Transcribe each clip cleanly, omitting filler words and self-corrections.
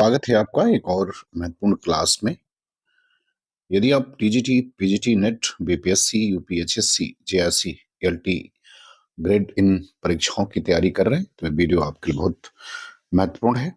स्वागत है आपका एक और महत्वपूर्ण क्लास में। यदि आप TGT, PGT, net, BPSC, UPHSC, JRC, LT grade इन परीक्षाओं की तैयारी कर रहे हैं तो ये वीडियो आपके लिए बहुत महत्वपूर्ण है।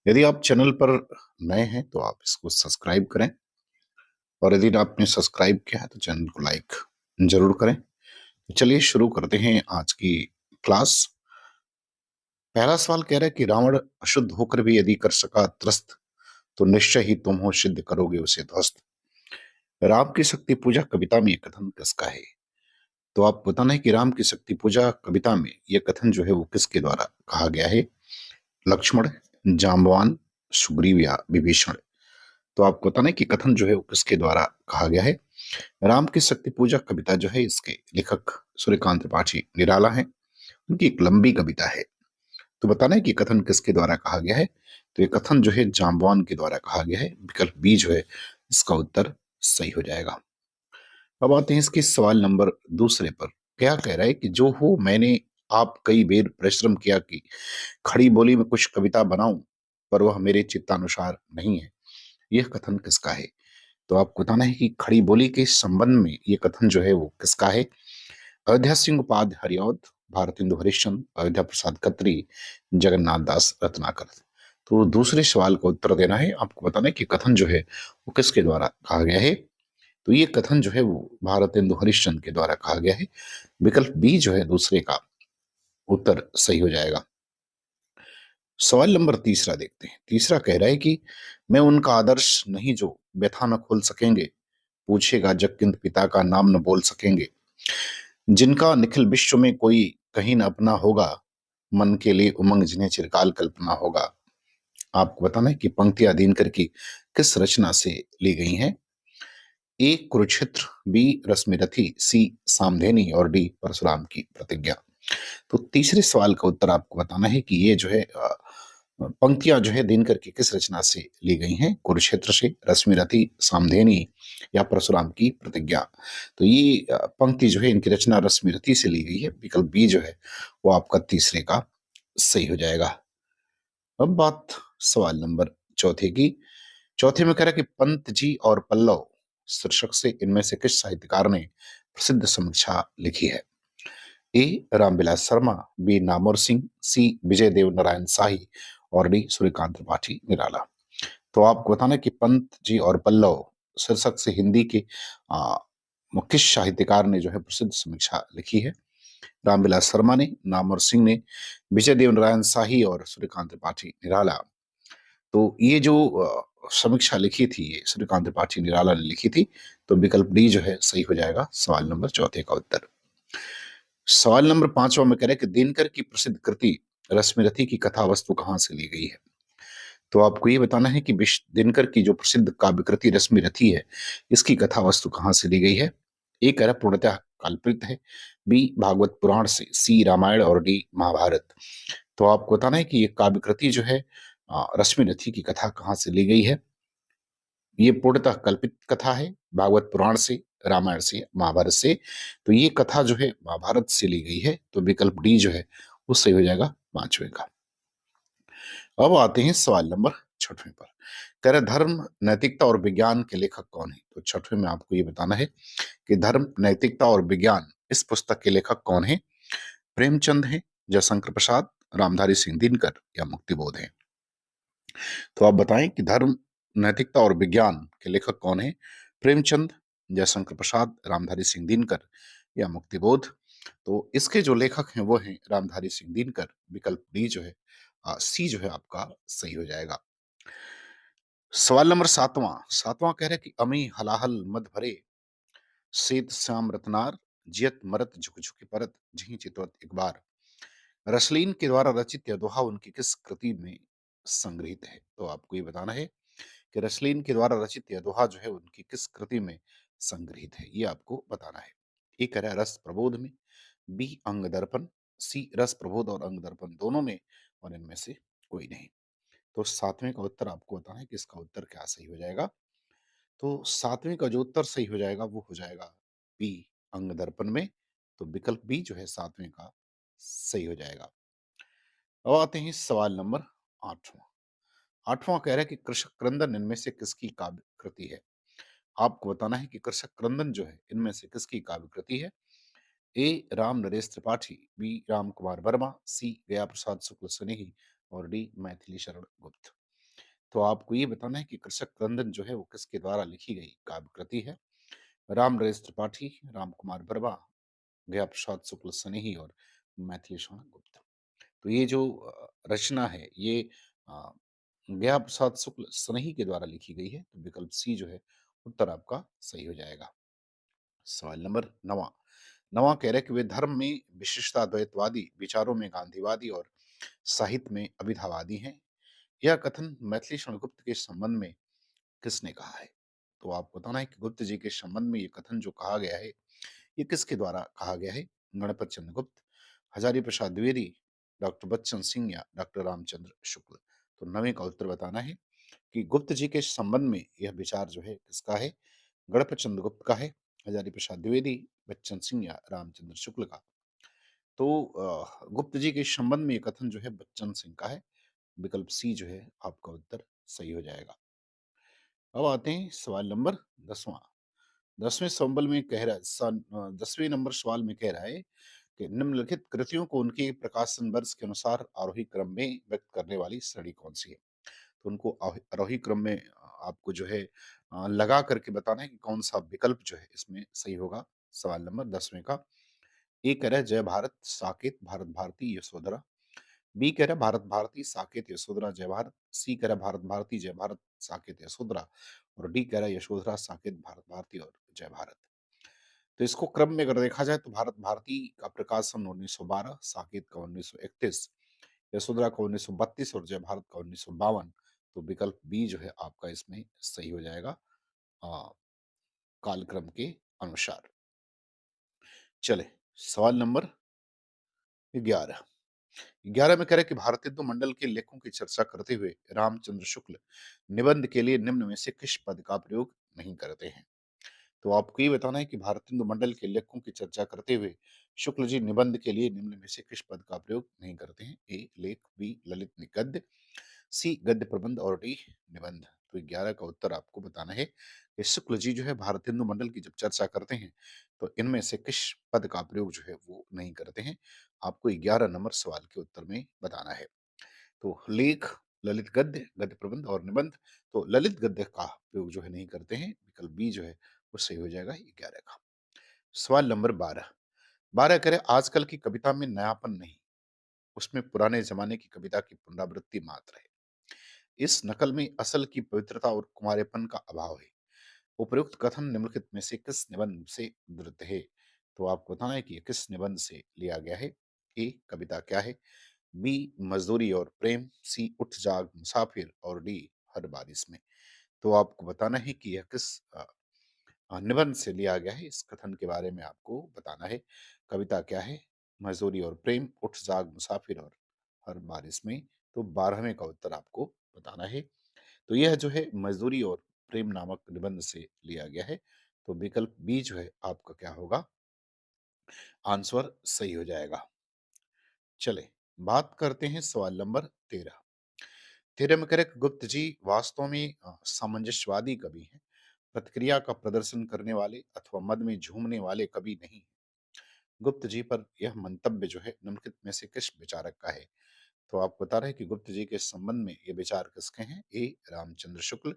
यदि आप चैनल पर नए हैं तो आप इसको सब्सक्राइब करें, और यदि आपने सब्सक्राइब किया है तो चैनल को लाइक जरूर करें। तो चलिए शुरू करते हैं आज की क्लास। पहला सवाल कह रहा है कि रावण अशुद्ध होकर भी यदि कर सका त्रस्त, तो निश्चय ही तुम हो सिद्ध करोगे उसे ध्वस्त। राम की शक्ति पूजा कविता में ये कथन किसका है? तो आप बताना है कि राम की शक्ति पूजा कविता में यह कथन जो है वो किसके द्वारा कहा गया है? लक्ष्मण, जाम्बवान, सुग्रीव या विभीषण? तो आपको बताना है कि कथन जो है वो किसके द्वारा कहा गया है? राम की शक्ति पूजा कविता जो है इसके लेखक सूर्यकांत त्रिपाठी निराला है। उनकी एक लंबी कविता है। तो बताना है कि कथन किसके द्वारा कहा गया है? तो ये कथन जो है जाम्बवान के द्वारा कहा गया है। विकल्प बी जो है इसका उत्तर सही हो जाएगा। अब आते हैं इसके सवाल नंबर दूसरे पर। क्या कह रहा है कि जो हो मैंने आप कई बेर परिश्रम किया कि खड़ी बोली में कुछ कविता बनाऊं, पर वह मेरे चित्तानुसार नहीं है। यह कथन किसका है? तो आपको बताना है कि खड़ी बोली के संबंध में यह कथन जो है वो किसका है? अयोध्या सिंह उपाध्याय हरिऔध, भारतेंदु हरिश्चंद्र, अयोध्या प्रसाद खत्री, जगन्नाथ दास रत्नाकर? तो दूसरे सवाल का उत्तर देना है। आपको बताना है कि कथन जो है वो किसके द्वारा कहा गया है? तो ये कथन जो है वो भारतेंदु हरिश्चंद्र के द्वारा कहा गया है। विकल्प बी जो है दूसरे का उत्तर सही हो जाएगा। सवाल नंबर तीसरा देखते हैं। तीसरा कह रहा है कि मैं उनका आदर्श नहीं जो व्यथा न खोल सकेंगे, पूछेगा जग किंतु पिता का नाम न बोल सकेंगे, जिनका निखिल विश्व में कोई कहीं न अपना होगा, मन के लिए उमंग जिन्हें चिरकाल कल्पना होगा। आपको बताना है कि पंक्तियां दिनकर की किस रचना से ली गई हैं? ए कुरुक्षेत्र, बी रश्मिरथी, सी सामधेनी और डी परशुराम की प्रतिज्ञा? तो तीसरे सवाल का उत्तर आपको बताना है कि ये जो है पंक्तियां जो है दिनकर की किस रचना से ली गई हैं? कुरुक्षेत्र से, रश्मिरथी, सामधेनी या परशुराम की प्रतिज्ञा? तो ये पंक्ति जो है इनकी रचना रश्मिरथी से ली गई है। विकल्प बी जो है वो आपका तीसरे का सही हो जाएगा। अब बात सवाल नंबर चौथे की। चौथे में कह रहा है कि पंत जी और पल्लव शीर्षक से इनमें से किस साहित्यकार ने प्रसिद्ध समीक्षा लिखी है? ए रामविलास शर्मा, बी नामवर सिंह, सी विजय देव नारायण शाही और डी सूर्यकांत त्रिपाठी निराला? तो आपको बताना कि पंत जी और पल्लव शीर्षक से हिंदी के आ, किस साहित्यकार ने जो है प्रसिद्ध समीक्षा लिखी है? रामविलास शर्मा ने, नामवर सिंह ने, विजय देव नारायण शाही और सूर्यकांत त्रिपाठी निराला? तो ये जो समीक्षा लिखी थी ये सूर्यकांत त्रिपाठी निराला ने लिखी थी। तो विकल्प डी जो है सही हो जाएगा सवाल नंबर चौथे का उत्तर। सवाल नंबर पांचवा में कह रहे हैं कि दिनकर की प्रसिद्ध कृति रश्मिरथी की कथा वस्तु कहाँ से ली गई है? तो आपको ये बताना है कि दिनकर की जो प्रसिद्ध काव्य कृति रश्मिरथी है इसकी कथा वस्तु कहाँ से ली गई है? ए कह रहा पूर्णतः कल्पित है, बी भागवत पुराण से, सी रामायण और डी महाभारत? तो आपको बताना है कि ये काव्य कृति जो है रश्मिरथी की कथा कहाँ से ली गई है? ये पूर्णतः कल्पित कथा है, भागवत पुराण से, रामायण से, महाभारत से। तो ये कथा जो है महाभारत से ली गई है। तो विकल्प डी जो है वो सही हो जाएगा पांचवे का। अब आते हैं सवाल नंबर छठवें पर। कह रहे धर्म, नैतिकता और विज्ञान के लेखक कौन है? तो छठवें में आपको ये बताना है कि धर्म, नैतिकता और विज्ञान इस पुस्तक के लेखक कौन है? प्रेमचंद है, जयशंकर प्रसाद, रामधारी सिंह दिनकर या मुक्तिबोध है? तो आप बताएं कि धर्म, नैतिकता और विज्ञान के लेखक कौन है? प्रेमचंद, जयशंकर प्रसाद, रामधारी सिंह दिनकर या मुक्तिबोध? तो इसके जो लेखक हैं वो हैं रामधारी सिंह दिनकर। विकल्प डी जो है सी जो है आपका सही हो जाएगा। सवाल नंबर सातवां। सातवां कह रहे कि अमी हलाहल मद भरे, सेत श्याम रत्नार, जियत मरत झुक झुक परत, झी चितवत एक बार? रसलीन के द्वारा रचित यह दोहा उनकी किस कृति में संग्रहित है? तो आपको ये बताना है कि रसलीन के द्वारा रचित यह दोहा जो है उनकी किस कृति में संग्रहित है, ये आपको बताना है। ए कह रहा है रस प्रबोध में, बी अंग दर्पण, सी रस प्रबोध और अंग दर्पण दोनों में, और इनमें से कोई नहीं। तो सातवें का उत्तर आपको बताना है कि इसका उत्तर क्या सही हो जाएगा। तो सातवें का जो उत्तर सही हो जाएगा वो हो जाएगा बी अंग दर्पण में। तो विकल्प बी जो है सातवें का सही हो जाएगा। अब आते हैं सवाल नंबर आठवां। 8वां कह रहा है कि कृषक क्रंदन इनमें से किसकी काव्य कृति है? आपको बताना है कि कृषक क्रंदन जो है इनमें से किसकी काव्य कृति है? ए राम नरेश त्रिपाठी, बी राम कुमार वर्मा, सी गया प्रसाद शुक्ल स्नेही और डी मैथिली शरण गुप्त। तो आपको ये बताना है कि कृषक क्रंदन जो है वो किसके द्वारा लिखी गई काव्य कृति है? राम नरेश त्रिपाठी, राम कुमार वर्मा, गया प्रसाद शुक्ल स्नेही और मैथिली शरण गुप्त। तो ये जो रचना है ये अ, गया प्रसाद शुक्ल स्नेही के द्वारा लिखी गई है। तो विकल्प सी जो है उत्तर आपका सही हो जाएगा। सवाल नंबर 9वां। 9वां कह रहा है कि वे धर्म में विशिष्टाद्वैतवादी, विचारों में गांधीवादी और साहित्य में अभिधावादी हैं। यह कथन मैथिली शरण गुप्त के संबंध में किसने कहा है? तो आपको बताना है कि गुप्त जी के संबंध में ये कथन जो कहा गया है, ये किसके द्वारा कहा गया है? गणपत चंद्र गुप्त, हजारी प्रसाद द्विवेदी, डॉक्टर बच्चन सिंह या डॉक्टर रामचंद्र शुक्ल। तो 9वें का उत्तर बताना है कि गुप्त जी के संबंध में यह विचार जो है किसका है? गणपत चंद्र गुप्त का है, हजारी प्रसाद द्विवेदी, बच्चन सिंह या रामचंद्र शुक्ल का। तो गुप्त जी के संबंध में ये कथन जो है बच्चन सिंह का है। विकल्प सी जो है आपका उत्तर सही हो जाएगा। अब आते हैं सवाल नंबर 10वां। 10वें संबल में कह रहा है 10वें नंबर सवाल में कह रहा है कि निम्नलिखित कृतियों को उनके प्रकाशन वर्ष के अनुसार आरोही क्रम में व्यक्त करने वाली श्रेणी कौन-सी है? तो उनको आरोही क्रम में आपको जो है लगा करके बताना है कि कौन-सा विकल्प जो है इसमें सही होगा। सवाल नंबर 10वें का। ए कह रहा है जय भारत, साकेत, भारत भारती, यशोधरा। बी कह रहा है भारत भारती, साकेत, यशोधरा, जय भारत। सी कह रहा है भारत भारती, जय भारत, साकेत, यशोधरा और डी कह रहा है यशोधरा, साकेत, भारत भारती और जय भारत। तो इसको क्रम में अगर देखा जाए तो भारत भारती का प्रकाशन 1912, साकेत का 1931, यशोधरा का 1932 और जय भारत का 1952। तो विकल्प बी जो है आपका इसमें सही हो जाएगा अ, कालक्रम के अनुसार। चले सवाल नंबर 11। 11 में कह रहा है कि भारतेंदु मंडल के लेखों की चर्चा करते हुए रामचंद्र शुक्ल निबंध के लिए निम्न में से किस पद का प्रयोग नहीं करते हैं? तो आपको ये बताना है कि भारतेंदु मंडल के लेखों की चर्चा करते हुए शुक्ल जी निबंध के लिए निम्न में से किस पद का प्रयोग नहीं करते हैं? ए लेख, बी ललित गद्य, सी गद्य प्रबंध और डी निबंध। तो 11 का उत्तर आपको बताना है कि शुक्ल जी जो है भारतेंदु मंडल की जब चर्चा करते हैं तो इनमें से किस पद का प्रयोग जो है वो नहीं करते हैं। आपको 11 नंबर सवाल के उत्तर में बताना है। तो लेख, ललित गद्य, गद्य प्रबंध और निबंध। तो ललित गद्य का प्रयोग जो है नहीं करते हैं। विकल्प बी जो है वो सही हो जाएगा 11 का। सवाल नंबर 12। 12 कह रहे आजकल की कविता में नयापन नहीं, उसमें पुराने जमाने की कविता की पुनरावृत्ति मात्र है। इस नकल में असल की पवित्रता और कुमारेपन का अभाव है। उपयुक्त कथन निम्नलिखित में से किस निबंध से उद्धृत है? तो आपको बताना है कि ये किस निबंध से लिया गया है। ए कविता क्या है, बी मजदूरी और प्रेम, सी उठ जाग मुसाफिर और डी हर बारिश में। तो आपको बताना है कि यह किस निबंध से लिया गया है। इस कथन के बारे में आपको बताना है। कविता क्या है, मजदूरी और प्रेम, उठ जाग मुसाफिर और हर बारिश में। तो 12वें का उत्तर आपको बताना है। तो यह जो है मजदूरी और प्रेम नामक निबंध से लिया गया है। तो विकल्प बी जो है आपका क्या होगा, आंसर सही हो जाएगा। चले बात करते हैं सवाल नंबर 13। 13 में करेक्ट, गुप्त जी वास्तव में सामंजस्यवादी कवि हैं, प्रतिक्रिया का प्रदर्शन करने वाले अथवा मद में झूमने वाले कवि नहीं। गुप्त जी पर यह मंतव्य जो है निम्नलिखित में से किस विचारक का है? तो आप बता रहे हैं कि गुप्त जी के संबंध में ये विचार किसके हैं? ए रामचंद्र शुक्ल,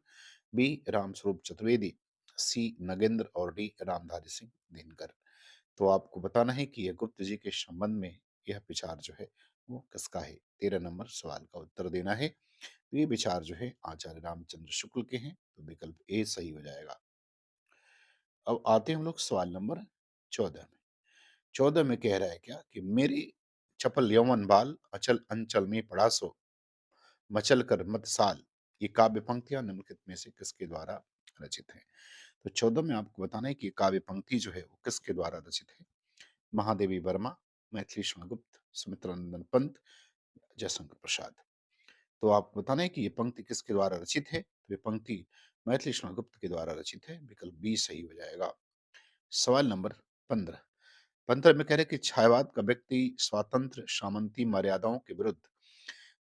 बी रामस्वरूप चतुर्वेदी, सी नगेंद्र और डी रामधारी सिंह दिनकर। तो आपको बताना है कि यह गुप्त जी के संबंध में यह विचार जो है वो किसका है? 13 नंबर सवाल का उत्तर देना है। तो ये विचार जो है आचार्य रामचंद्र शुक्ल के हैं। तो विकल्प ए सही हो जाएगा। अब आते हैं हम लोग सवाल नंबर 14 में। 14 में कह रहा है क्या कि मेरे चपल यौवन बाल अचल अंचल में पड़ा सो मचल कर मत साल। ये काव्य पंक्तियां निम्नलिखित में से किसके द्वारा रचित हैं? तो 14 में आपको बताना है कि ये काव्य पंक्ति जो है वो किसके द्वारा रचित है? महादेवी वर्मा, मैथिली शरण गुप्त, सुमित्रा नंदन पंत, जयशंकर प्रसाद। तो आपको बताना है कि ये पंक्ति किसके द्वारा रचित है? तो ये पंक्ति मैथिली शरण गुप्त के द्वारा रचित है। विकल्प बी सही हो जाएगा। सवाल नंबर 15। 15 में कह रहे हैं कि छायावाद का व्यक्ति स्वातंत्र सामंती मर्यादाओं के विरुद्ध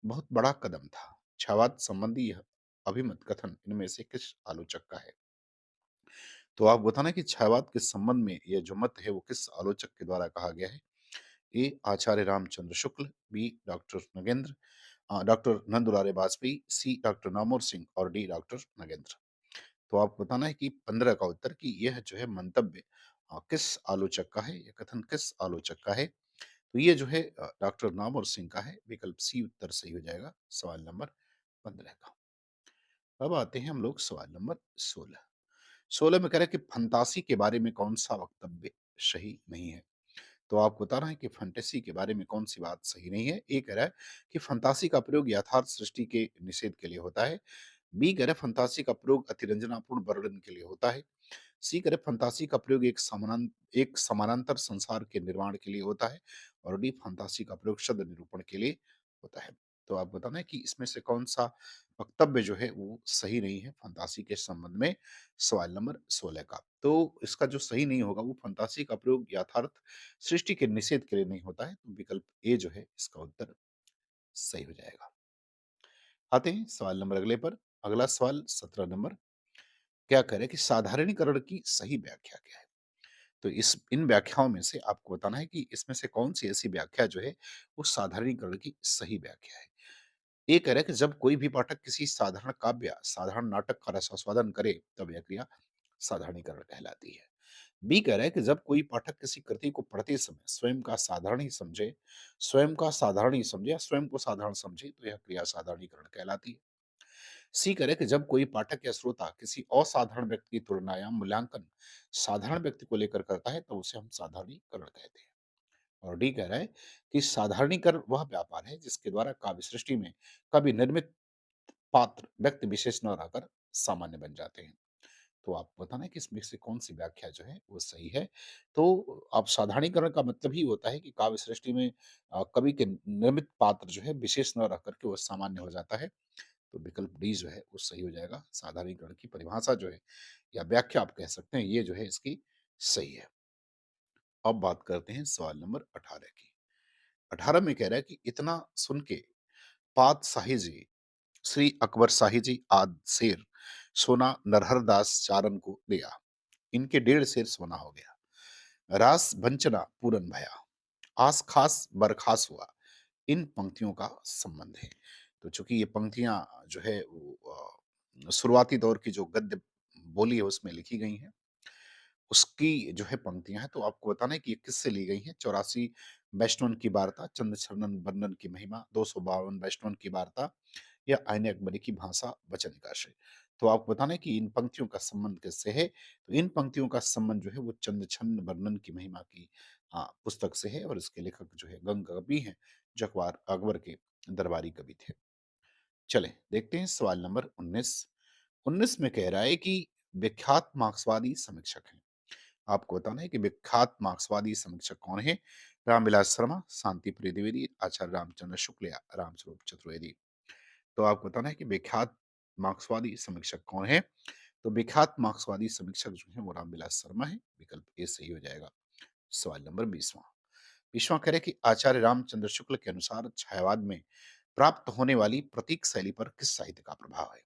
बहुत बड़ा कदम था। छायावाद संबंधी यह अभिमत कथन इनमें से किस आलोचक का है? तो आप बताना कि छायावाद के संबंध में यह जो मत है वो किस आलोचक के द्वारा कहा गया है? A Acharya Ramchandra Shukla, B doctor Nagendra, doctor Nandulare Vajpeyi, C doctor Namvar Singh और डी डॉक्टर नगेंद्र। तो आपको बताना है कि 15 का उत्तर कि यह जो है मंतव्य किस आलोचक का है, यह कथन किस आलोचक का है? तो ये जो है डॉक्टर नामवर सिंह का है, विकल्प सी उत्तर सही हो जाएगा सवाल नंबर 15 का। अब आते हैं हम लोग सवाल नंबर 16। 16 में कह रहा है कि फंतासी के बारे में कौन-सा वक्तव्य सही नहीं है? तो आपको बताना है कि फैंटेसी के बारे में कौन-सी बात सही नहीं है? ए कह रहा है कि फंतासी का प्रयोग यथार्थ सृष्टि के निषेध के लिए होता है। बी कह रहा है फंतासी का प्रयोग अतिरंजनापूर्ण वर्णन के लिए होता है। सी कह रहे फंतासी का प्रयोग एक समानांतर संसार के निर्माण के लिए होता है और डी फंतासी का प्रयोग शब्द निरूपण के लिए होता है। तो आप बताना है कि इसमें से कौन-सा वक्तव्य जो है वो सही नहीं है फंतासी के संबंध में सवाल नंबर 16 का। तो इसका जो सही नहीं होगा वो फंतासी का प्रयोग यथार्थ सृष्टि के निषेध के लिए नहीं होता है। तो विकल्प ए जो है इसका उत्तर सही हो जाएगा। आते हैं सवाल नंबर अगले पर। अगला सवाल 17 नंबर क्या करें कि साधारणीकरण की सही व्याख्या क्या है? तो इस इन व्याख्याओं में से आपको बताना है कि इसमें से कौन-सी ऐसी व्याख्या जो है, वो साधारणीकरण की सही व्याख्या है। ये कह रहा है कि जब कोई भी पाठक किसी साधारण काव्य या साधारण नाटक का रसास्वादन करे, तब यह क्रिया साधारणीकरण कहलाती है। बी कह रहा है कि जब कोई पाठक किसी कृति को पढ़ते समय स्वयं का साधारण ही समझे या स्वयं को साधारण समझे, तो यह क्रिया साधारणीकरण कहलाती है। सी करे कि जब कोई पाठक या श्रोता किसी असाधारण व्यक्ति की तुलना या मूल्यांकन साधारण व्यक्ति को लेकर करता है तो उसे हम साधारणीकरण कहते हैं। और डी कह रहा है कि साधारणीकरण वह व्यापार है जिसके द्वारा काव्य सृष्टि में कभी निर्मित पात्र व्यक्ति विशेष न रहकर सामान्य बन जाते हैं। तो आप बताना कि इसमें से कौन सी व्याख्या जो है वो सही है। तो अब साधारणीकरण का मतलब ही होता है कि काव्य सृष्टि में कवि के निर्मित पात्र जो है विशेष न रह करके वो सामान्य हो जाता है। तो विकल्प डी जो है वो सही हो जाएगा। साधारणीकरण की परिभाषा जो है या व्याख्या आप कह सकते हैं, ये जो है इसकी सही है। अब बात करते हैं सवाल नंबर 18 की। 18 में कह रहा है कि इतना सुन के पात शाही जी, श्री अकबर शाही जी आद शेर, सोना नरहर दास चारण को दिया। इनके 1.5 शेर सोना हो गया। रास वंचना पूरन भया, आस खास बरखास हुआ। इन पंक्तियों का संबंध है। तो चूँकि ये पंक्तियाँ जो है वो शुरुआती दौर की जो गद्य बोली है उसमें लिखी गई हैं। उसकी जो है पंक्तियाँ हैं, तो आपको बताना है कि ये किससे ली गई हैं। 84 वैष्णवन की वार्ता, चंद्रशरणन वर्णन की महिमा, 252 वैष्णवन की वार्ता या आईने अकबरी की भाषा वचन का आशय। तो आपको बताना है कि इन पंक्तियों का संबंध किससे है? तो इन पंक्तियों का संबंध जो है वो चंद्रछन्न वर्णन की महिमा की पुस्तक से है और इसके लेखक जो है गंग कवि हैं, जो अकबर के दरबारी कवि थे। चलें, देखते हैं सवाल नंबर 19। 19 में कह रहा है कि विख्यात मार्क्सवादी समीक्षक हैं। आपको बताना है कि विख्यात मार्क्सवादी समीक्षक कौन है? रामविलास शर्मा, शांतिप्रिय द्विवेदी, आचार्य रामचंद्र शुक्ल या रामस्वरूप चतुर्वेदी। तो आपको बताना है कि विख्यात मार्क्सवादी समीक्षक कौन है? तो विख्यात मार्क्सवादी समीक्षक जो है वो रामविलास शर्मा है। विकल्प ए सही हो जाएगा। सवाल नंबर 20वां। 20वां कह रहे हैं कि आचार्य रामचंद्र शुक्ल के अनुसार छायावाद में प्राप्त होने वाली प्रतीक शैली पर किस साहित्य का प्रभाव है?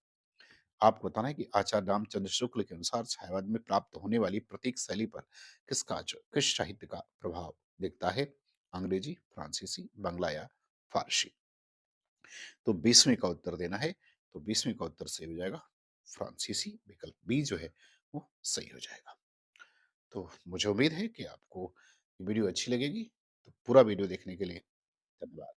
आपको बताना है कि आचार्य रामचंद्र शुक्ल के अनुसार छायावाद में प्राप्त होने वाली प्रतीक शैली पर किस साहित्य का प्रभाव दिखता है? अंग्रेजी, फ्रांसीसी, बांग्ला या फारसी। तो 20वें का उत्तर देना है। तो 20वें का उत्तर सही हो जाएगा फ्रांसीसी। विकल्प बी जो है वो सही हो जाएगा। तो मुझे उम्मीद है कि आपको वीडियो अच्छी लगेगी। तो पूरा वीडियो देखने के लिए धन्यवाद।